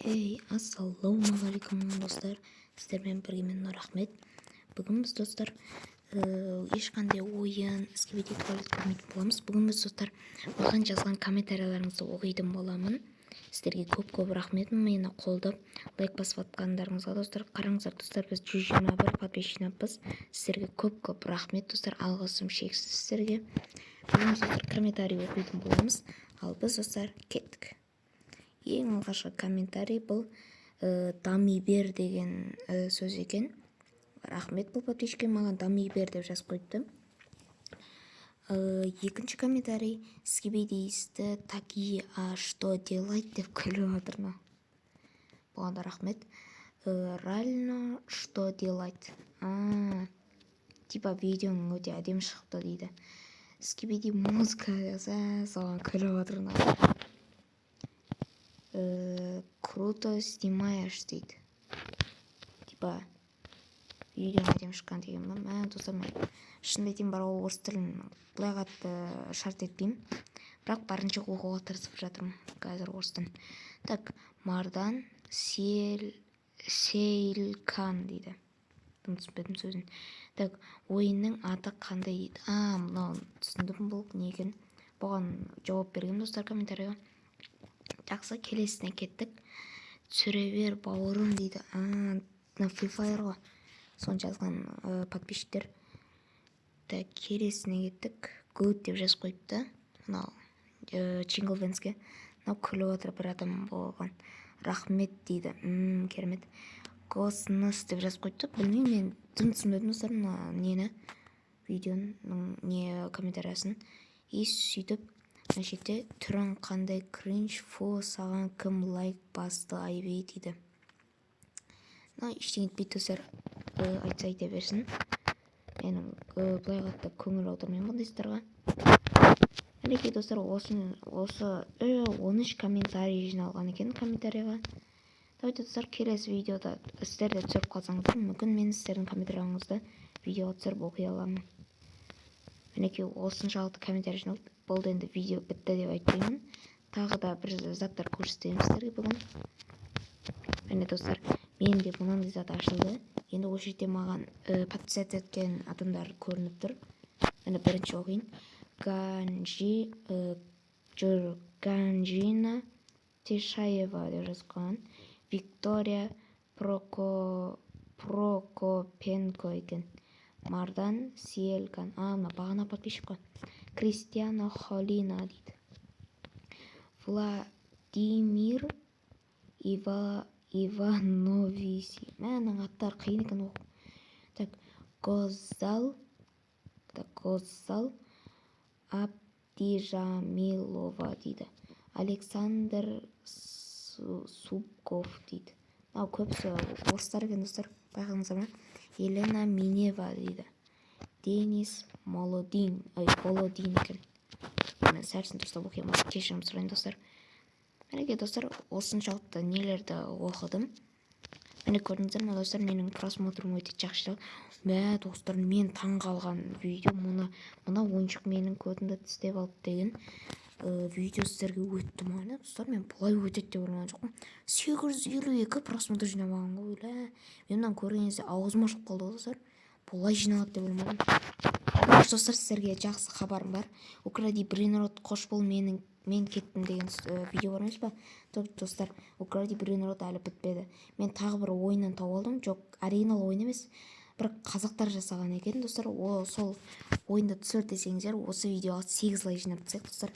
Ассалаумағалейкум достар, сіздермен бірге мен Нұр Ахмет. Бүгін біз достар ешқандай ойын іске туалет көрмейтін боламыз. Бүгін біз достар маған жазған комментарияларыңызды оқитын боламын. Сіздерге көп рахмет, мені қолдап лайк басып атқандарыңызға достар. Қараңыздар достар, біз 121 подписчикпіз. Сіздерге көп рахмет достар, алғысым шексіз сіздерге. Бүгін достар комментарий оқитын боламыз. Ал біз достар кеттік. Ең алғашқы комментарий бұл дами бер деген сөз екен. Рахмет, бұл подписчикке маған дами бер деп жазып қойыпты. Екінші комментарий: скибидисті такие, а что делать деп күліп отырмын. Бұған да рахмет. Реально что делать? Типа видеоның өте әдемі шықты дейді. Скибиди музыка соған күліп отырмын. Круто снимаешь дейді. Типа видеоны әдемі шыққан деген ба? Достар, мен шынымды айтайын, бар орыс тілін былай қатты шарт етпеймін, бірақ барынша оқуға тырысып жатырмын қазір орыс тілін. Так, Мардан Сейлкан дейді. Түсінбедім сөзін. Так, ойынның аты қандай дейді. Мынау түсіндім, бұл не екен. Бұған жауап берген достар комментарийға. Жақсы, келесіне кеттік. Түсіре бер бауырым дейді. Free Fire ғой. Соны жазған подписчиктер. Так, келесіне кеттік. Good деп жазып қойыпты. Мынау Чинглвенске. Мынау күліп отыр бір адам болған. Рахмет дейді. Керемет. Космос деп жазып қойыпты. Білмеймін, мен дым түсінбедім достар нені, видеоның не комментариясын. Сөйтіп мына жерде түрің қандай кринж, фу, саған кім лайк басты айбей дейді. Ештеңе етпейді достар, айтса айта берсін. Мен былай қатты көңіл аудармаймын бұндай істерге. Мінекей достар, осы 13 комментарий жиналған екен комментарийға. Давайте достар, келесі видеода сіздерді түсіріп қалсаңыздар, мүмкін мен сіздердің комментарияларыңызды видеоға түсіріп оқи аламын. Мінекей осыншалықты комментарий жиналды. Болды, енді видео бітті деп айтпаймын. Тағы да бір заттар көрсетемін сіздерге бүгін. Міне достар, мен де мынандай зат ашылды. Енді осы жерде маған подписаться еткен адамдар көрініп тұр. Міне бірінші оқиын. Ганжина Тешаева деп жазған. Виктория Прокопенко екен. Мардан Сиелкан. Мына бағана подписчик қой. Кристиана Холина дейді. Владимир Ивановиси. Мәнің аттар қиын екен оқу. Так, Гозал Абдижамилова дейді. Александр Субков дейді. Көбісі орыстар екен достар, байқаңыздар ма? Елена Минева дейді. Денис Володин екен. Мен сәрсін достар оқиын, кешірім сұрайын достар. Мінеке достар, осыншалықты нелерді оқыдым. Міне көрдіңіздер ме достар, менің просмотрым өте жақсы. Достар, мен таң қалған видео, мына ойыншық менің көзімді тістеп алып деген видео сіздерге өтті ма? Достар, мен бұлай өтеді деп ойлаған жоқпын. 852 просмотр жинамаған ғой. Мен мынаны көрген кезде аузым ашылып қалды достар. Бұлай жиналады деп ойлмадым. Достар, сіздерге жақсы хабарым бар. Укради Бринрод, қош бол, мен кеттім деген видео бар емес па? Достар, Укради Бринрод әлі бітпеді. Мен тағы бір ойыннан тауып алдым. Жоқ, оригинал ойын емес, бір қазақтар жасаған екен достар. Сол ойынды түсір десеңіздер, осы видеоға 8 лайк жинап тастайық достар.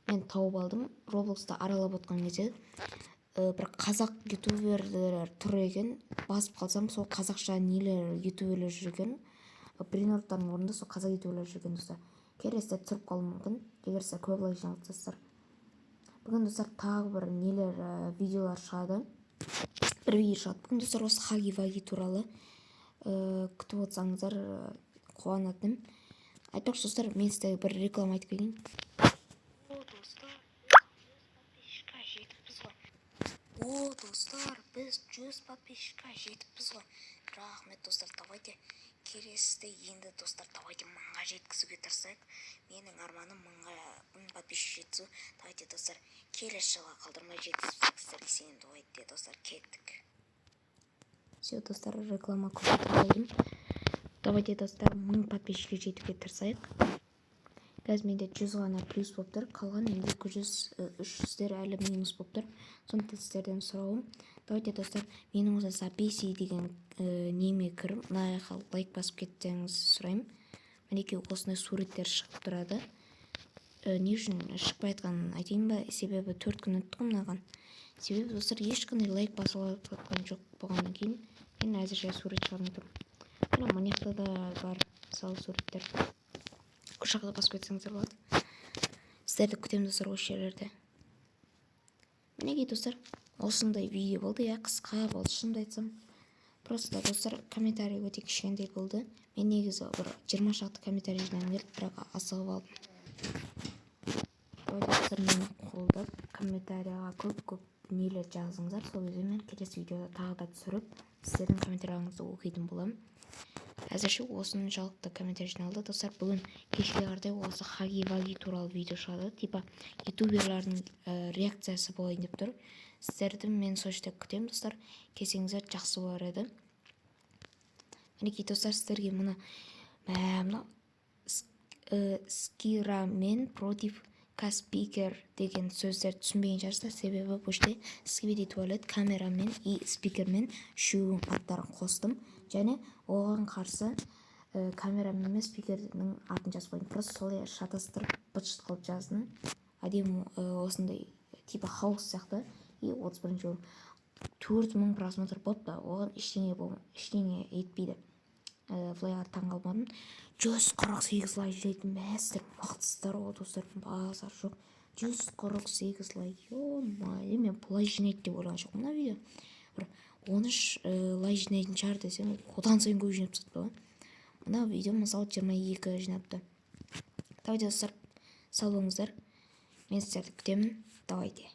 Мен тауып алдым. Роблокста аралап отқан кезде бір қазақ ютуберлер тұр екен. Басып қалсам, сол қазақша нелер ютуберлер жүрген. Бринродтардың орнында сол қазақ ютуберлер жүрген достар. Келесіде түсіріп қалу мүмкін. Егер сіздер көп лайк жинап тастасыздар. Бүгін достар тағы бір нелер видеолар шығады. Бір видео шығады. Бүгін достар осы Хаги-Ваги туралы күтіп отсаңыздар қуанатыным. Айтпақшы достар, мен сіздерге бір реклама айтып келейін. Достар, біз 100 подписчикқа жетіппіз ғой. Рахмет достар, давайте келесіде енді достар, давайте 1000-ға жеткізуге тырысайық. Менің арманым 1000-ға подписчик жеткізу. Давайте достар, келесі жылға қалдырмай жеткізсіздерге сенемін. Давайте достар, кеттік. Все, достар, реклама көрсетіп алдым. Давайте достар, 1000 подписчикке жетуге тырысайық. Қазір менде 100 ғана плюс болып тұр, қалған 200-300-дер әлі минус болып тұр. Сондықтан сіздерден сұрауым, давайте достар, менің осы записи деген неме кіріп, мына жаққа лайк басып кетсеңіз сұраймын. Мінекей осындай суреттер шығып тұрады. Не үшін шықпай жатқанын айтайын ба? Себебі 4 күн өтті ғой мынаған. Себебі достар, ешқандай лайк басылып жатқан жоқ болғаннан кейін мен әзірше сурет шығармай тұрмын. Мына жақта да бар мысалы суреттер. Үш жақта басып кетсеңіздер болады. Сіздерді күтемін достар осы жерлерде. Мінекей достар, осындай видео болды. Я қысқа болды, шынымды айтсам. Просто достар, комментарий өте кішкентай болды. Мен негізі бір 20 шақты комментарий жинағым келді, бірақ асығып алдым. Достар, мені қолдап комментарияға көп нелер жазыңыздар. Сол кезде мен келесі видеода тағы да түсіріп, сіздердің комментарияларыңызды оқитын боламын. Әзірше осының жалықты комментарий жиналды. Достар, бүгін кешке қаратай осы хаги-ваги туралы видео шығады. Типа ютуберлардың реакциясы болайын деп тұр. Сіздерді мен сол жерде күтемін достар. Келсеңіздер жақсы болар еді. Мінекей достар, сіздерге мына скирамен против каспикер деген сөздер түсінбеген шығарсыздар. Себебі бұл жерде скибиди туалет, камерамен и спикермен үшеуінің аттарын қостым. Және оған қарсы камерамен мен спикердің атын жазып қойдым. Просто солай шатастырып быт-шыт қылып жаздым. Әдемі осындай типа хаус сияқты. И 31-ші орын 4000 просмотр болыпты. Оған ештеңе етпейді. Флайға таң қалмадым. 148 лайк жинайтын мәстер, мақтысыздар ғой достар, бағасар жоқ. 148 лайк, ё-мае, мен бұлай жинайды деп ойлаған жоқпын мына видео. Бір 13 лайк жинайтын шығар десем, одан сайын көп жинап тастапты ғой. Мына видео мысалы 22 жинапты. Давайте достар, сау болыңыздар. Мен сіздерді күтемін. Давайте.